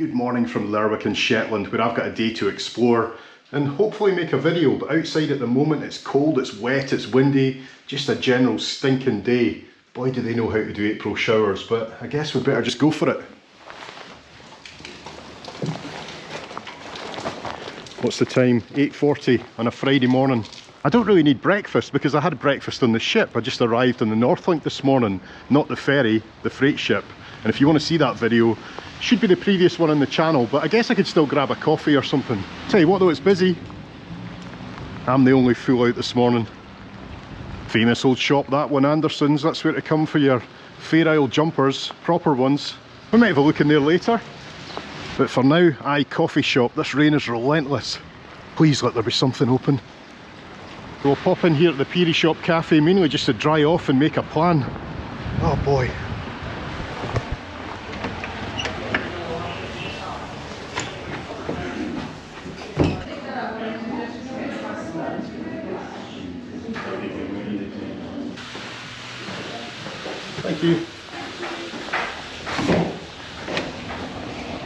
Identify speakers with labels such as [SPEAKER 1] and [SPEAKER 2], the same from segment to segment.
[SPEAKER 1] Good morning from Lerwick in Shetland, where I've got a day to explore and hopefully make a video, but outside at the moment it's cold, it's wet, it's windy, just a general stinking day. Boy do they know how to do April showers, but I guess we'd better just go for it. What's the time? 8:40 on a Friday morning. I don't really need breakfast because I had breakfast on the ship. I just arrived on the Northlink this morning, not the ferry, the freight ship. And if you want to see that video, should be the previous one on the channel, but I guess I could still grab a coffee or something. Tell you what though, it's busy. I'm the only fool out this morning. Famous old shop that one, Anderson's, that's where to come for your Fair Isle jumpers, proper ones. We might have a look in there later. But for now, aye, coffee shop, this rain is relentless. Please let there be something open. We'll pop in here at the Peary Shop Cafe, mainly just to dry off and make a plan. Oh boy. Thank you.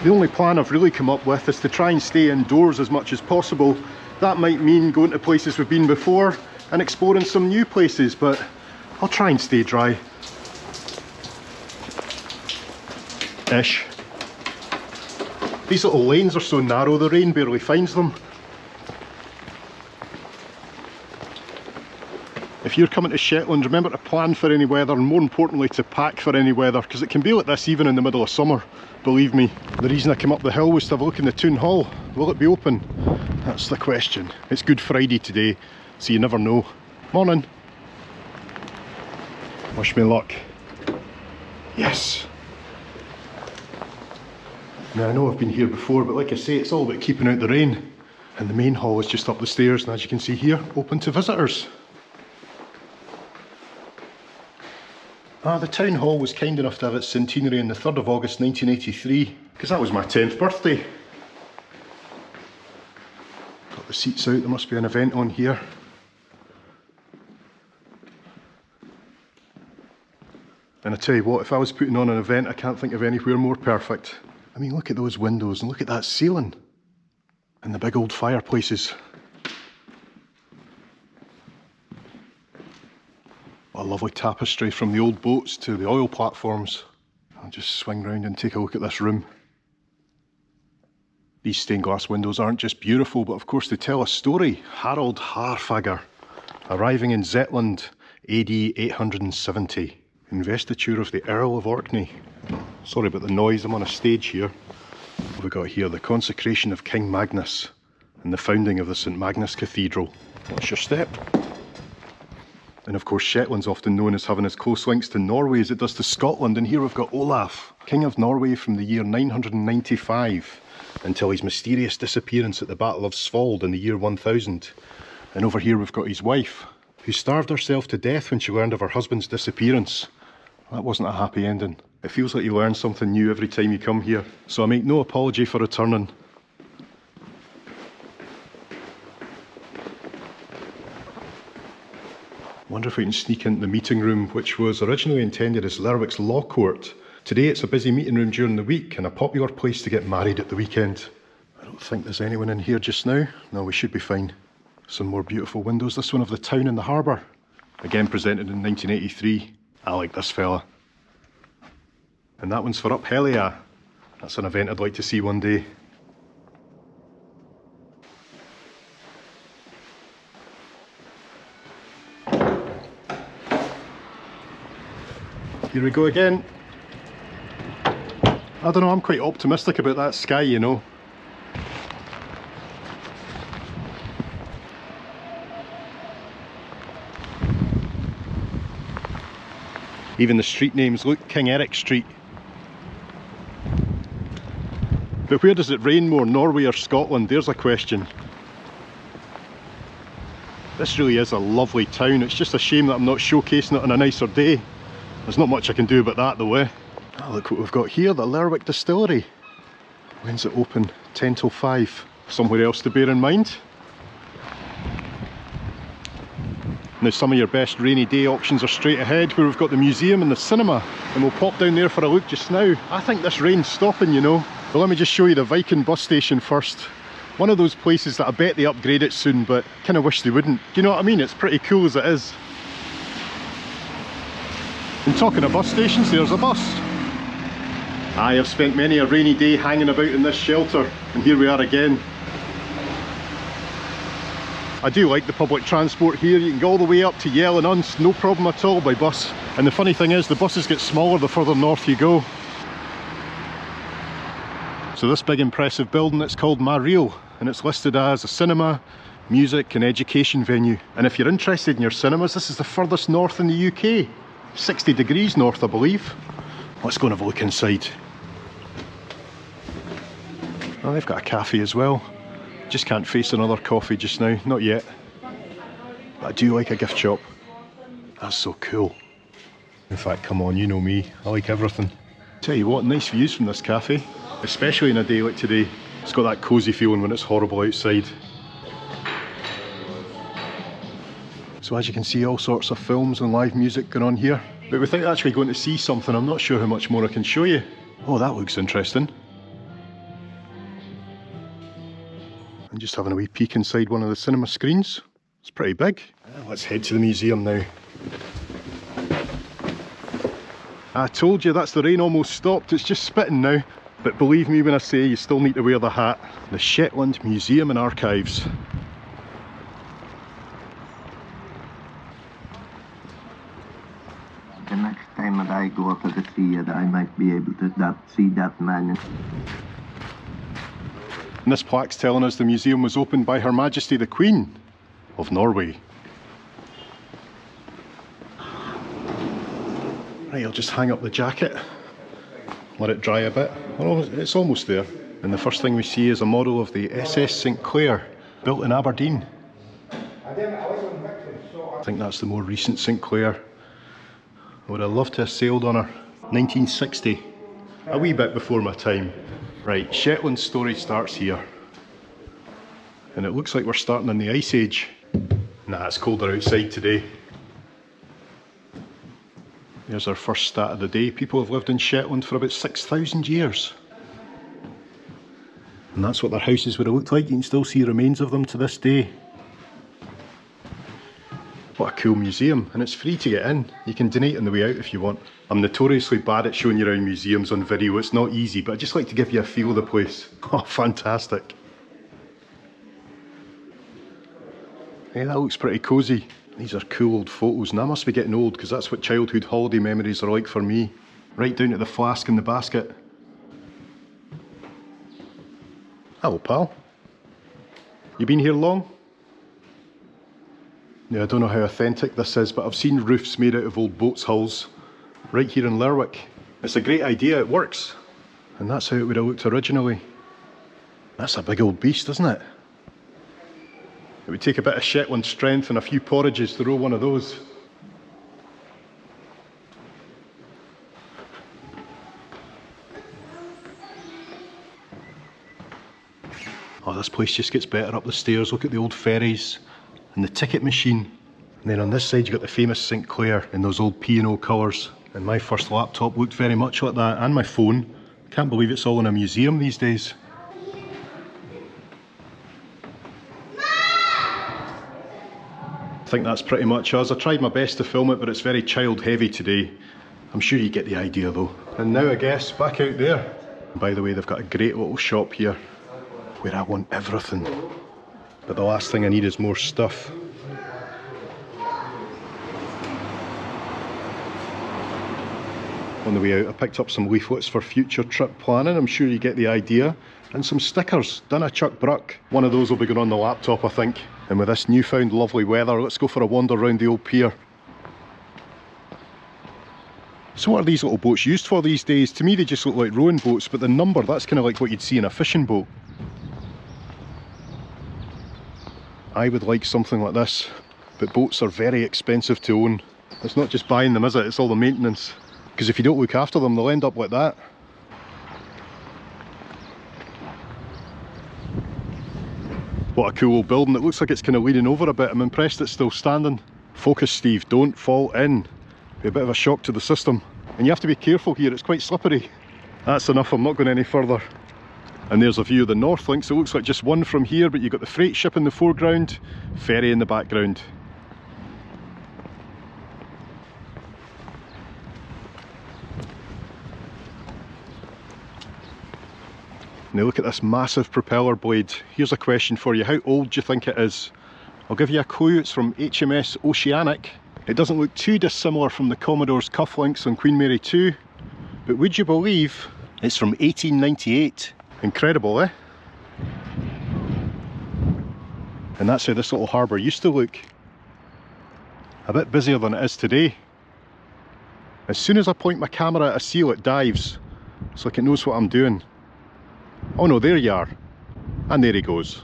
[SPEAKER 1] The only plan I've really come up with is to try and stay indoors as much as possible. That might mean going to places we've been before and exploring some new places, but I'll try and stay dry. Ish. These little lanes are so narrow, the rain barely finds them. If you're coming to Shetland, remember to plan for any weather and more importantly to pack for any weather, because it can be like this even in the middle of summer, believe me. The reason I came up the hill was to have a look in the Town Hall. Will it be open? That's the question. It's Good Friday today, so you never know. Morning. Wish me luck. Yes. Now I know I've been here before, but like I say, it's all about keeping out the rain. And the main hall is just up the stairs, and as you can see here, open to visitors. The town hall was kind enough to have its centenary on the 3rd of August 1983, because that was my 10th birthday. Got the seats out, there must be an event on here. And I tell you what, if I was putting on an event, I can't think of anywhere more perfect. I mean, look at those windows and look at that ceiling. And the big old fireplaces. What a lovely tapestry from the old boats to the oil platforms. I'll just swing round and take a look at this room. These stained glass windows aren't just beautiful, but of course they tell a story. Harold Haarfagr, arriving in Shetland, AD 870. Investiture of the Earl of Orkney. Sorry about the noise, I'm on a stage here. What have we got here? The consecration of King Magnus and the founding of the St Magnus Cathedral. What's your step? And of course Shetland's often known as having as close links to Norway as it does to Scotland, and here we've got Olaf, King of Norway from the year 995 until his mysterious disappearance at the Battle of Svolde in the year 1000. And over here we've got his wife, who starved herself to death when she learned of her husband's disappearance. That wasn't a happy ending. It feels like you learn something new every time you come here, so I make no apology for returning. Wonder if we can sneak into the meeting room, which was originally intended as Lerwick's law court. Today it's a busy meeting room during the week and a popular place to get married at the weekend. I don't think there's anyone in here just now. No, we should be fine. Some more beautiful windows. This one of the town and the harbour. Again presented in 1983. I like this fella. And that one's for Up Helia. That's an event I'd like to see one day. Here we go again. I don't know, I'm quite optimistic about that sky, you know. Even the street names, look, King Eric Street. But where does it rain more, Norway or Scotland? There's a question. This really is a lovely town. It's just a shame that I'm not showcasing it on a nicer day. There's not much I can do about that though, eh? Oh, look what we've got here, the Lerwick Distillery. When's it open? 10 till 5. Somewhere else to bear in mind. Now some of your best rainy day options are straight ahead, where we've got the museum and the cinema, and we'll pop down there for a look just now. I think this rain's stopping, you know. But let me just show you the Viking bus station first. One of those places that I bet they upgrade it soon, but kind of wish they wouldn't. Do you know what I mean? It's pretty cool as it is. And talking of bus stations, there's a bus. I have spent many a rainy day hanging about in this shelter, and here we are again. I do like the public transport here. You can go all the way up to Yell and Uns, no problem at all by bus. And the funny thing is, the buses get smaller the further north you go. So this big impressive building, it's called Marsh, and it's listed as a cinema, music and education venue. And if you're interested in your cinemas, this is the furthest north in the UK. 60 degrees north, I believe. Let's go and have a look inside. Oh, they've got a cafe as well. Just can't face another coffee just now, not yet. But I do like a gift shop. That's so cool. In fact, come on, you know me, I like everything. Tell you what, nice views from this cafe. Especially in a day like today. It's got that cosy feeling when it's horrible outside. So as you can see, all sorts of films and live music going on here. But without actually going to see something, I'm not sure how much more I can show you. Oh, that looks interesting. I'm just having a wee peek inside one of the cinema screens. It's pretty big. Let's head to the museum now. I told you, that's the rain almost stopped. It's just spitting now. But believe me when I say you still need to wear the hat. The Shetland Museum and Archives.
[SPEAKER 2] The next time that I go to the theatre, I might be able to see that man.
[SPEAKER 1] And this plaque's telling us the museum was opened by Her Majesty the Queen of Norway. Right, I'll just hang up the jacket. Let it dry a bit. Oh, it's almost there. And the first thing we see is a model of the SS St Clair, built in Aberdeen. I think that's the more recent St Clair. I would have loved to have sailed on her. 1960. A wee bit before my time. Right, Shetland's story starts here. And it looks like we're starting in the Ice Age. Nah, it's colder outside today. There's our first stat of the day. People have lived in Shetland for about 6,000 years. And that's what their houses would have looked like. You can still see remains of them to this day. What a cool museum, and it's free to get in. You can donate on the way out if you want. I'm notoriously bad at showing you around museums on video. It's not easy, but I just like to give you a feel of the place. Oh, fantastic. Hey, that looks pretty cosy. These are cool old photos, and I must be getting old because that's what childhood holiday memories are like for me. Right down to the flask in the basket. Hello, pal. You been here long? Yeah, I don't know how authentic this is, but I've seen roofs made out of old boats' hulls right here in Lerwick. It's a great idea, it works. And that's how it would have looked originally. That's a big old beast, isn't it? It would take a bit of Shetland strength and a few porridges to row one of those. Oh, this place just gets better up the stairs. Look at the old ferries and the ticket machine. And then on this side you've got the famous St Clair in those old P&O colours. And my first laptop looked very much like that, and my phone. Can't believe it's all in a museum these days. I think that's pretty much us. I tried my best to film it, but it's very child heavy today. I'm sure you get the idea though. And now I guess back out there. And by the way, they've got a great little shop here where I want everything. But the last thing I need is more stuff. On the way out, I picked up some leaflets for future trip planning. I'm sure you get the idea. And some stickers, done a Chuck Bruck. One of those will be going on the laptop, I think. And with this newfound lovely weather, let's go for a wander around the old pier. So what are these little boats used for these days? To me they just look like rowing boats, but the number, that's kind of like what you'd see in a fishing boat. I would like something like this, but boats are very expensive to own. It's not just buying them, is it? It's all the maintenance. Because if you don't look after them, they'll end up like that. What a cool old building. It looks like it's kind of leaning over a bit. I'm impressed it's still standing. Focus, Steve, don't fall in. Be a bit of a shock to the system. And you have to be careful here, it's quite slippery. That's enough, I'm not going any further. And there's a view of the North Link, so it looks like just one from here, but you've got the freight ship in the foreground, ferry in the background. Now look at this massive propeller blade. Here's a question for you. How old do you think it is? I'll give you a clue. It's from HMS Oceanic. It doesn't look too dissimilar from the Commodore's cufflinks on Queen Mary 2. But would you believe it's from 1898? Incredible, eh? And that's how this little harbour used to look. A bit busier than it is today. As soon as I point my camera at a seal, it dives. It's like it knows what I'm doing. Oh no, there you are. And there he goes.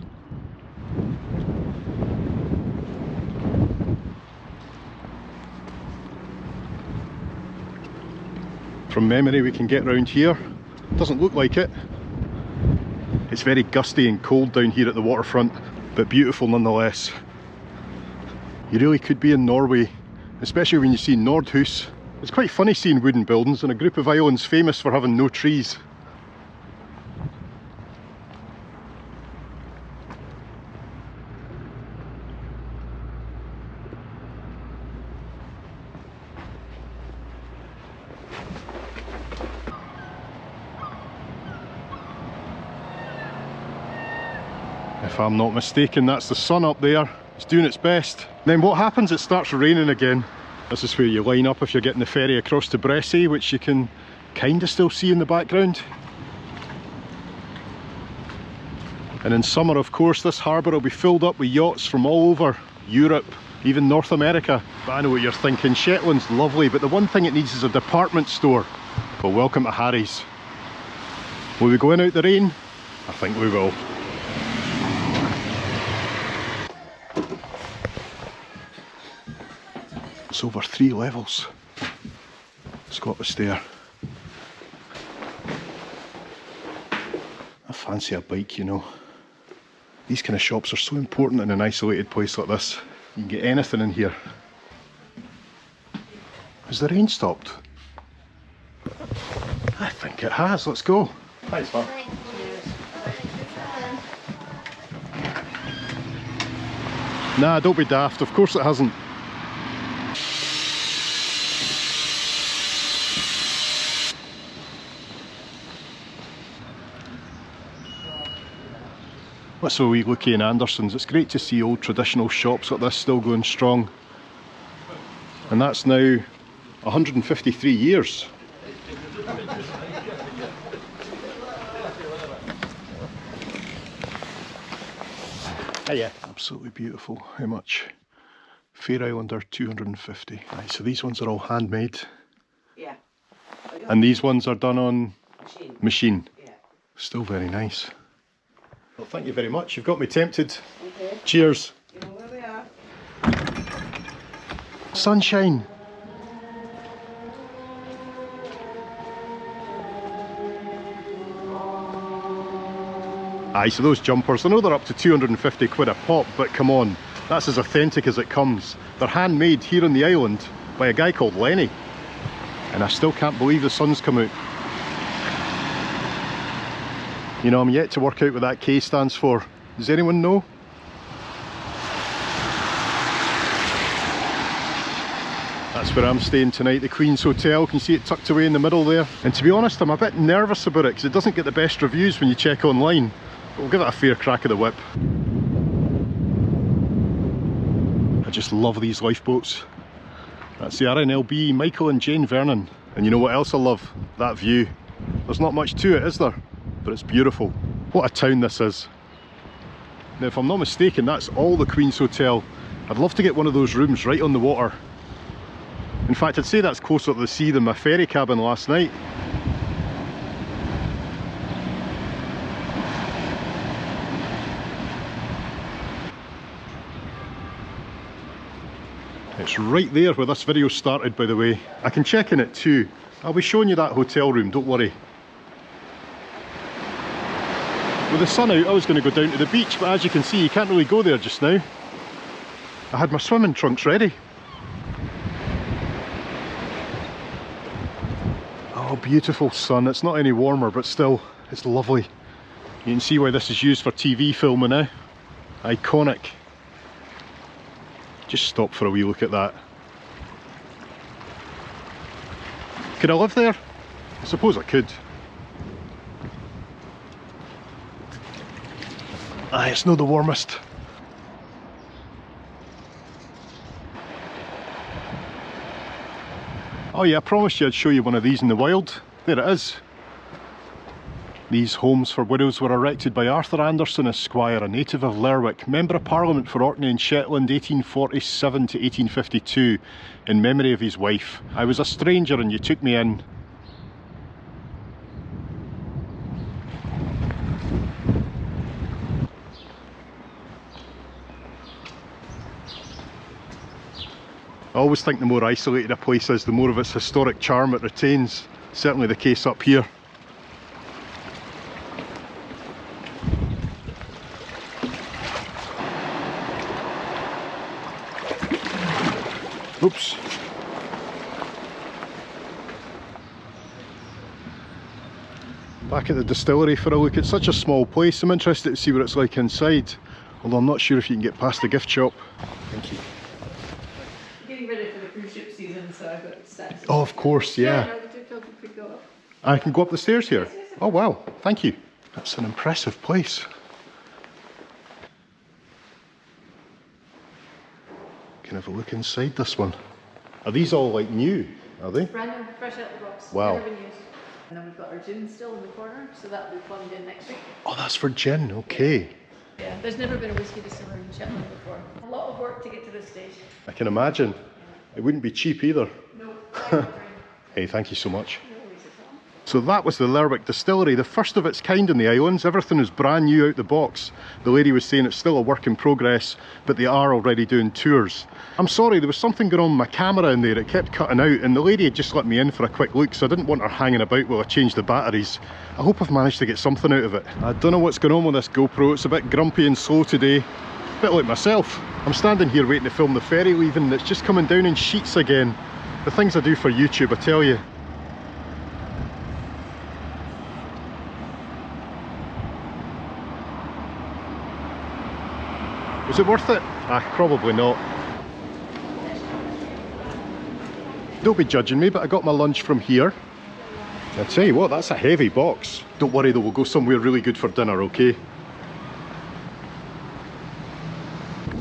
[SPEAKER 1] From memory we can get round here. Doesn't look like it. It's very gusty and cold down here at the waterfront, but beautiful nonetheless. You really could be in Norway, especially when you see Nordhus. It's quite funny seeing wooden buildings in a group of islands famous for having no trees. If I'm not mistaken, that's the sun up there. It's doing its best. Then what happens? It starts raining again. This is where you line up if you're getting the ferry across to Bressay, which you can kind of still see in the background. And in summer, of course, this harbour will be filled up with yachts from all over Europe, even North America. But I know what you're thinking, Shetland's lovely, but the one thing it needs is a department store. Well, welcome to Harry's. Will we go in out the rain? I think we will. It's over 3 levels. Let's go up the stair. I fancy a bike, you know. These kind of shops are so important in an isolated place like this. You can get anything in here. Has the rain stopped? I think it has. Let's go. Thanks, man. Nah, don't be daft. Of course it hasn't. What's a wee looky in Anderson's? It's great to see old traditional shops like this still going strong. And that's now 153 years. Hiya. Absolutely beautiful. How much? Fair Islander 250. Right, so these ones are all handmade.
[SPEAKER 3] Yeah.
[SPEAKER 1] And these ones are done on
[SPEAKER 3] Machine. Yeah.
[SPEAKER 1] Still very nice. Well, thank you very much. You've got me tempted.
[SPEAKER 3] Okay.
[SPEAKER 1] Cheers.
[SPEAKER 3] You know where we are?
[SPEAKER 1] Sunshine. Aye, so those jumpers, I know they're up to 250 quid a pop, but come on, that's as authentic as it comes. They're handmade here on the island by a guy called Lenny. And I still can't believe the sun's come out. You know, I'm yet to work out what that K stands for. Does anyone know? That's where I'm staying tonight, the Queen's Hotel. Can you see it tucked away in the middle there? And to be honest, I'm a bit nervous about it because it doesn't get the best reviews when you check online. But we'll give it a fair crack of the whip. I just love these lifeboats. That's the RNLB, Michael and Jane Vernon. And you know what else I love? That view. There's not much to it, is there? But it's beautiful. What a town this is. Now, if I'm not mistaken, that's all the Queen's Hotel. I'd love to get one of those rooms right on the water. In fact, I'd say that's closer to the sea than my ferry cabin last night. It's right there where this video started, by the way. I can check in it too. I'll be showing you that hotel room, don't worry. With the sun out, I was going to go down to the beach, but as you can see, you can't really go there just now. I had my swimming trunks ready. Oh, beautiful sun. It's not any warmer, but still, it's lovely. You can see why this is used for TV filming now. Iconic. Just stop for a wee look at that. Could I live there? I suppose I could. Aye, it's not the warmest. Oh yeah, I promised you I'd show you one of these in the wild. There it is. These homes for widows were erected by Arthur Anderson Esquire, a native of Lerwick, Member of Parliament for Orkney and Shetland 1847 to 1852, in memory of his wife. I was a stranger and you took me in. I always think the more isolated a place is, the more of its historic charm it retains. Certainly the case up here. Oops. Back at the distillery for a look. It's such a small place. I'm interested to see what it's like inside. Although I'm not sure if you can get past the gift shop. Thank you.
[SPEAKER 3] Getting ready for the cruise ship season, so I've got sets.
[SPEAKER 1] Oh, of course, yeah.
[SPEAKER 3] No, the feel free to go up.
[SPEAKER 1] I can go up the stairs here?
[SPEAKER 3] Yes, yes,
[SPEAKER 1] Oh wow, thank you. That's an impressive place. Can have a look inside this one. Are these all like new, are they?
[SPEAKER 3] Brand new, fresh out the box.
[SPEAKER 1] Wow.
[SPEAKER 3] Never been used. And then we've got our gin still in the corner, so that'll be plumbed in next week.
[SPEAKER 1] Oh, that's for gin, okay.
[SPEAKER 3] Yeah, there's never been a whiskey distiller in Shetland before. A lot of work to get to this stage.
[SPEAKER 1] I can imagine. It wouldn't be cheap either.
[SPEAKER 3] No,
[SPEAKER 1] Hey, thank you so much.
[SPEAKER 3] no worries at all.
[SPEAKER 1] So that was the Lerwick distillery, the first of its kind in the islands. Everything is brand new out the box. The lady was saying it's still a work in progress, but they are already doing tours. I'm sorry, there was something going on with my camera in there. It kept cutting out, and the lady had just let me in for a quick look, so I didn't want her hanging about while I changed the batteries. I hope I've managed to get something out of it. I don't know what's going on with this GoPro. It's a bit grumpy and slow today. A bit like myself. I'm standing here waiting to film the ferry leaving, and it's just coming down in sheets again. The things I do for YouTube, I tell you. Was it worth it? Ah, probably not. Don't be judging me, but I got my lunch from here. I tell you what, that's a heavy box. Don't worry though, we'll go somewhere really good for dinner, okay?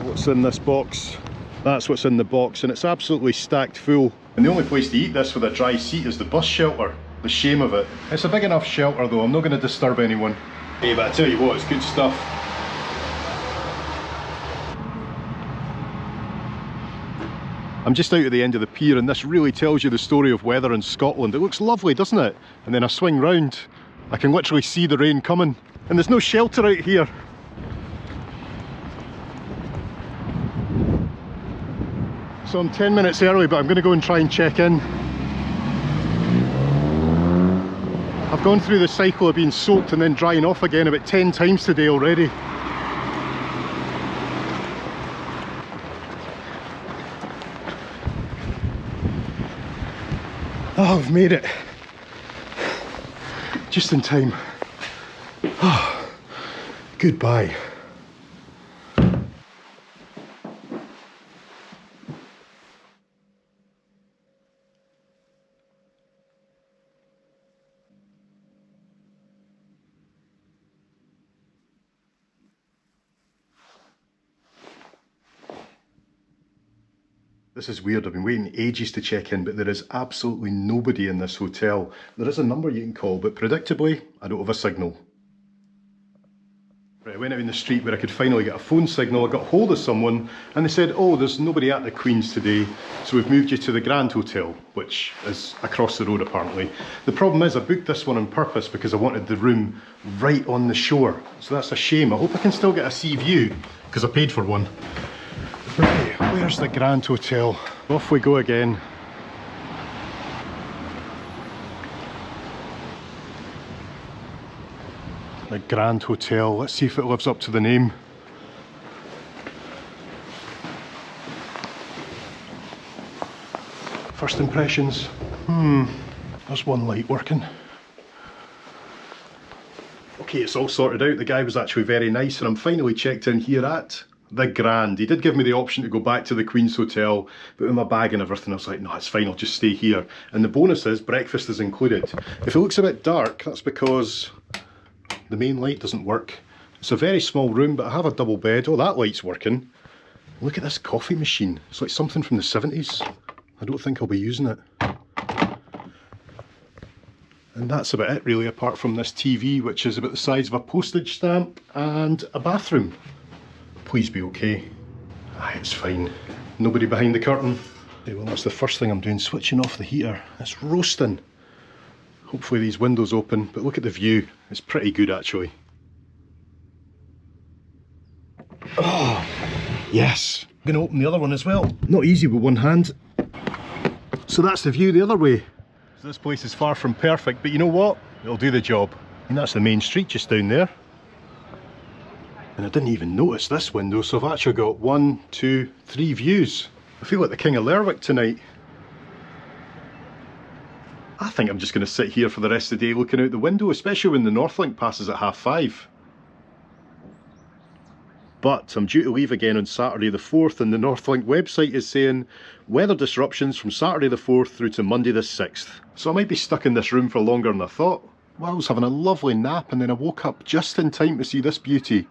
[SPEAKER 1] What's in this box? That's what's in the box, and it's absolutely stacked full. And the only place to eat this with a dry seat is the bus shelter. The shame of it. It's a big enough shelter though, I'm not going to disturb anyone. Hey, but I tell you what, it's good stuff. I'm just out at the end of the pier, and this really tells you the story of weather in Scotland. It looks lovely, doesn't it? And then I swing round, I can literally see the rain coming. And there's no shelter out here. So I'm 10 minutes early, but I'm going to go and try and check in. I've gone through the cycle of being soaked and then drying off again about 10 times today already. Oh, I've made it. Just in time. Oh, goodbye. This is weird, I've been waiting ages to check in, but there is absolutely nobody in this hotel. There is a number you can call, but predictably, I don't have a signal. Right, I went out in the street where I could finally get a phone signal. I got hold of someone, and they said, oh, there's nobody at the Queen's today, so we've moved you to the Grand Hotel, which is across the road apparently. The problem is I booked this one on purpose because I wanted the room right on the shore, so that's a shame. I hope I can still get a sea view, because I paid for one. Right, where's the Grand Hotel? Off we go again. The Grand Hotel, let's see if it lives up to the name. First impressions, there's one light working. Okay, it's all sorted out. The guy was actually very nice, and I'm finally checked in here at the Grand. He did give me the option to go back to the Queen's Hotel, but with my bag and everything I was like, no, it's fine, I'll just stay here. And the bonus is breakfast is included. If it looks a bit dark, that's because the main light doesn't work. It's a very small room, but I have a double bed. Oh, that light's working. Look at this coffee machine. It's like something from the 70s. I don't think I'll be using it. And that's about it really, apart from this TV, which is about the size of a postage stamp, and a bathroom. Please be okay. Aye, it's fine. Nobody behind the curtain. Okay, well, that's the first thing I'm doing, switching off the heater. It's roasting. Hopefully these windows open, but look at the view. It's pretty good actually. Oh, yes. I'm going to open the other one as well. Not easy with one hand. So that's the view the other way. So this place is far from perfect, but you know what? It'll do the job. And that's the main street just down there. And I didn't even notice this window, so I've actually got 1, 2, 3 views. I feel like the King of Lerwick tonight. I think I'm just going to sit here for the rest of the day looking out the window, especially when the Northlink passes at 5:30. But I'm due to leave again on Saturday the 4th, and the Northlink website is saying weather disruptions from Saturday the 4th through to Monday the 6th. So I might be stuck in this room for longer than I thought. Well, I was having a lovely nap and then I woke up just in time to see this beauty.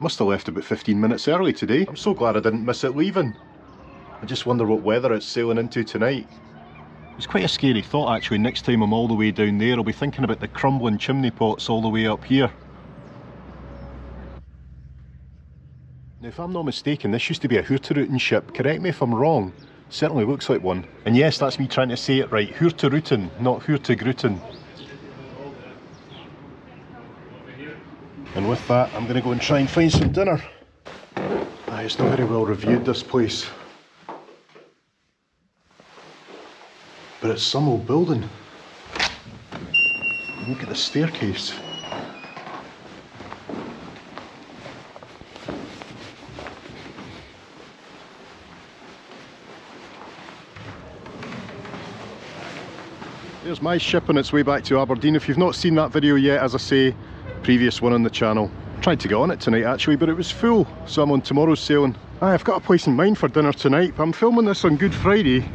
[SPEAKER 1] Must have left about 15 minutes early today. I'm so glad I didn't miss it leaving. I just wonder what weather it's sailing into tonight. It's quite a scary thought actually. Next time I'm all the way down there, I'll be thinking about the crumbling chimney pots all the way up here. Now, if I'm not mistaken, this used to be a Hurtigruten ship. Correct me if I'm wrong. Certainly looks like one. And yes, that's me trying to say it right. Hurtigruten, not Hurtigruten. And with that, I'm going to go and try and find some dinner. It's not very well reviewed, this place. But it's some old building. Look at the staircase. There's my ship on its way back to Aberdeen. If you've not seen that video yet, as I say, previous one on the channel. Tried to get on it tonight actually, but it was full, so I'm on tomorrow's sailing. I've got a place in mind for dinner tonight, but I'm filming this on Good Friday,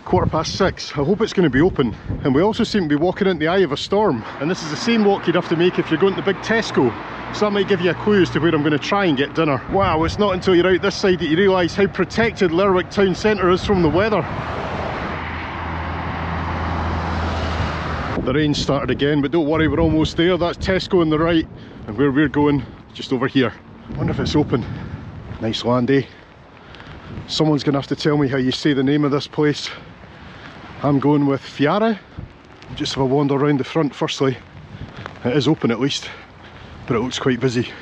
[SPEAKER 1] 6:15. I hope it's going to be open. And we also seem to be walking into the eye of a storm. And this is the same walk you'd have to make if you're going to the big Tesco. So that might give you a clue as to where I'm going to try and get dinner. Wow, it's not until you're out this side that you realise how protected Lerwick town centre is from the weather. The rain started again, but don't worry, we're almost there. That's Tesco on the right, and where we're going, just over here. I wonder if it's open. Nice land, eh? Someone's going to have to tell me how you say the name of this place. I'm going with Fiara. Just have a wander around the front firstly. It is open at least, but it looks quite busy.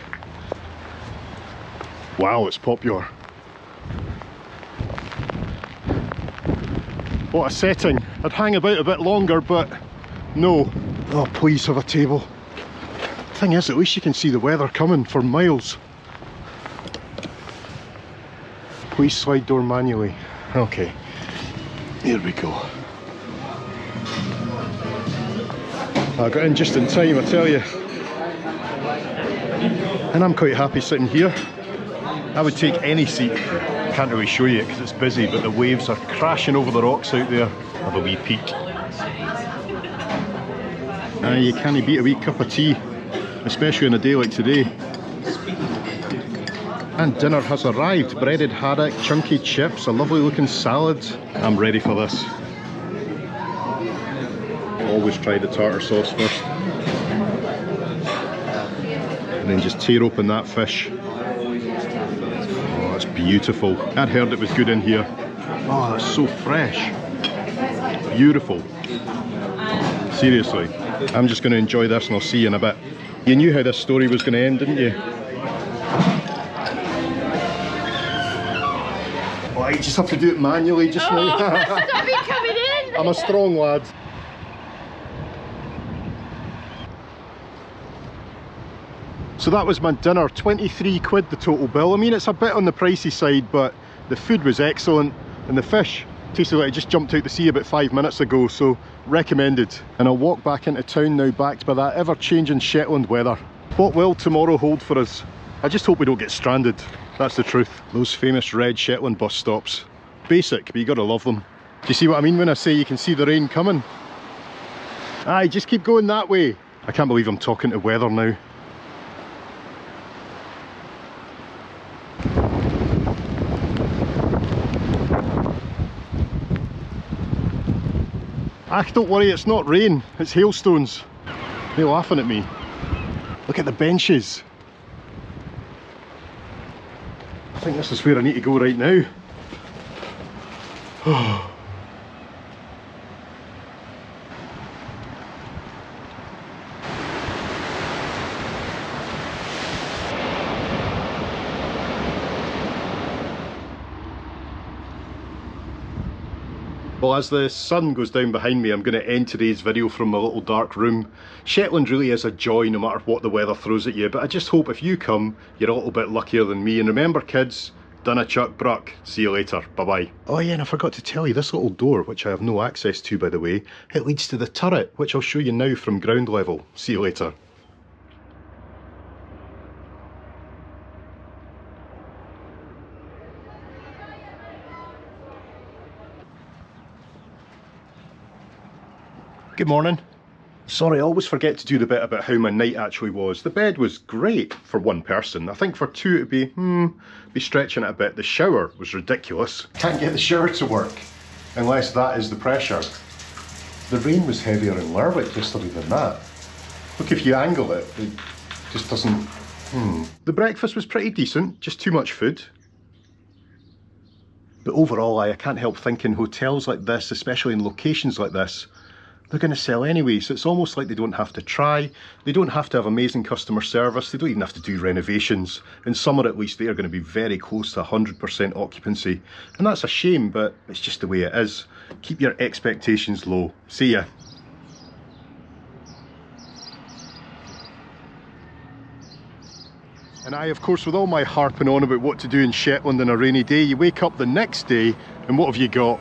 [SPEAKER 1] Wow, it's popular. What a setting. I'd hang about a bit longer, but no. Oh, please have a table. Thing is, at least you can see the weather coming for miles. Please slide door manually. Okay, here we go. I got in just in time, I tell you. And I'm quite happy sitting here. I would take any seat. Can't really show you it because it's busy, but the waves are crashing over the rocks out there. Have a wee peek. You can't beat a wee cup of tea, especially on a day like today. And dinner has arrived. Breaded haddock, chunky chips, a lovely looking salad. I'm ready for this. Always try the tartar sauce first. And then just tear open that fish. Oh, it's beautiful. I'd heard it was good in here. Oh, that's so fresh. Beautiful. Seriously. I'm just going to enjoy this and I'll see you in a bit. You knew how this story was going to end, didn't you? Oh, I just have to do it manually just now.
[SPEAKER 3] Stop me coming in!
[SPEAKER 1] I'm a strong lad. So that was my dinner, 23 quid the total bill. I mean, it's a bit on the pricey side, but the food was excellent and the fish tasted like it just jumped out the sea about 5 minutes ago, so recommended. And I'll walk back into town now, backed by that ever-changing Shetland weather. What will tomorrow hold for us? I just hope we don't get stranded. That's the truth. Those famous red Shetland bus stops. Basic, but you gotta love them. Do you see what I mean when I say you can see the rain coming? Aye, just keep going that way. I can't believe I'm talking to weather now. Ah, don't worry, it's not rain, it's hailstones. They're laughing at me. Look at the benches. I think this is where I need to go right now. Well, as the sun goes down behind me, I'm going to end today's video from my little dark room. Shetland really is a joy no matter what the weather throws at you, but I just hope if you come, you're a little bit luckier than me. And remember kids, Dunna Chuck Bruck. See you later. Bye bye. Oh yeah, and I forgot to tell you, this little door, which I have no access to by the way, it leads to the turret, which I'll show you now from ground level. See you later. Good morning. Sorry, I always forget to do the bit about how my night actually was. The bed was great for one person. I think for two it'd be stretching it a bit. The shower was ridiculous. Can't get the shower to work unless that is the pressure. The rain was heavier in Lerwick yesterday than that. Look, if you angle it, it just doesn't... The breakfast was pretty decent, just too much food. But overall, I can't help thinking hotels like this, especially in locations like this, they're going to sell anyway, so it's almost like they don't have to try, they don't have to have amazing customer service, they don't even have to do renovations. In summer at least, they are going to be very close to 100% occupancy. And that's a shame, but it's just the way it is. Keep your expectations low. See ya. And of course, with all my harping on about what to do in Shetland on a rainy day, you wake up the next day and what have you got?